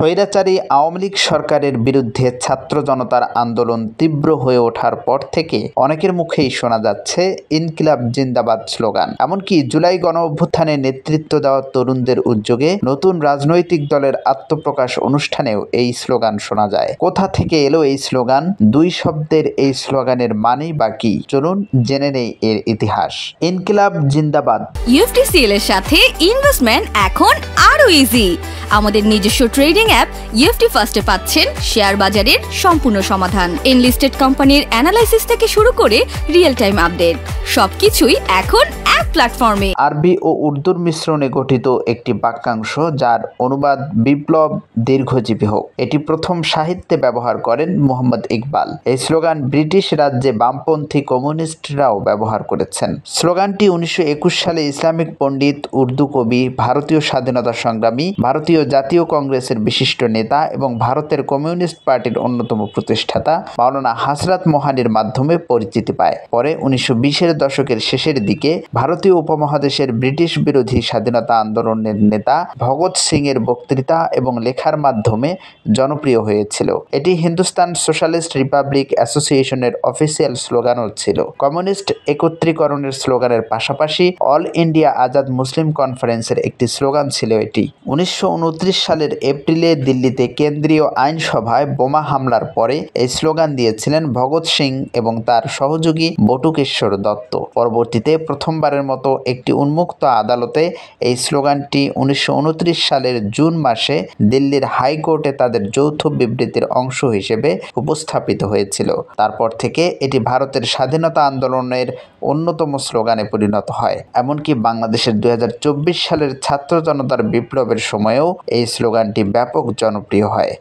স্বৈরাচারী আওয়ামী লীগ সরকারের বিরুদ্ধে ছাত্র জনতার আন্দোলন তীব্র হয়ে ওঠার পর থেকে অনেকের মুখেই শোনা যাচ্ছে ইনকিলাব জিন্দাবাদ স্লোগান। এমনকি জুলাই গণঅভ্যুত্থানে নেতৃত্ব দেওয়া তরুণদের উদ্যোগে নতুন রাজনৈতিক দলের আত্মপ্রকাশ অনুষ্ঠানেও এই স্লোগান শোনা যায়। কোথা থেকে এলো এই স্লোগান? দুই শব্দের এই স্লোগানের মানেই বা কি? চলুন জেনে নেই এর ইতিহাস। ইনকিলাব জিন্দাবাদ। ইউএফটিসিএল এর সাথে ইনভেস্টমেন্ট এখন আরো ইজি। আমাদের নিজস্ব ট্রেডিং অ্যাপ ইউএফটি ফার্স্টে পাচ্ছেন শেয়ার বাজারের সম্পূর্ণ সমাধান, এনলিস্টেড কোম্পানির অ্যানালাইসিস থেকে শুরু করে রিয়েল টাইম আপডেট, সবকিছুই এখন অ্যাপ প্ল্যাটফর্মে। আরবি ও উর্দুর মিশ্রণে গঠিত একটি বাক্যাংশ যার অনুবাদ বিপ্লব দীর্ঘজীবী হোক। এটি প্রথম সাহিত্যে ব্যবহার করেন মুহাম্মদ ইকবাল। এই স্লোগান ব্রিটিশ রাজ্যে বামপন্থী কমিউনিস্টরাও ব্যবহার করেছেন। স্লোগানটি 1921 সালে ইসলামিক পণ্ডিত, উর্দু কবি, ভারতীয় স্বাধীনতা সংগ্রামী, ভারতীয় জাতীয় কংগ্রেসের বিশিষ্ট নেতা এবং ভারতের কমিউনিস্ট পার্টির অন্যতম প্রতিষ্ঠাতা মাওলানা হাজরত মোহানির মাধ্যমে পরিচিতি পায়। পরে 1920-এর দশকের শেষের দিকে ভারতীয় উপমহাদেশের ব্রিটিশ বিরোধী স্বাধীনতা আন্দোলনের নেতা ভগৎ সিং এর বক্তৃতা এবং লেখার মাধ্যমে জনপ্রিয় হয়েছিল। এটি হিন্দুস্তান সোশ্যালিস্ট রিপাবলিক অ্যাসোসিয়েশনের অফিসিয়াল স্লোগানও ছিল। কমিউনিস্ট একত্রীকরণের স্লোগানের পাশাপাশি অল ইন্ডিয়া আজাদ মুসলিম কনফারেন্সের একটি স্লোগান ছিল এটি। 1929 সালের এপ্রিলে দিল্লিতে কেন্দ্রীয় আইনসভায় বোমা হামলার পরে এই স্লোগান দিয়েছিলেন ভগৎ সিং এবং তার সহযোগী বটুকেশ্বর দত্ত। পরবর্তীতে প্রথমবারের মতো একটি উন্মুক্ত আদালতে এই স্লোগানটি 1929 সালের জুন মাসে দিল্লির হাইকোর্টে তাদের যৌথ বিবৃতির অংশ হিসেবে উপস্থাপিত হয়েছিল। তারপর থেকে এটি ভারতের স্বাধীনতা আন্দোলনের অন্যতম স্লোগানে পরিণত হয়। এমনকি বাংলাদেশের 2024 সালের ছাত্র জনতার বিপ্লবের সময়েও এই স্লোগানটি ব্যাপক জনপ্রিয় হয়।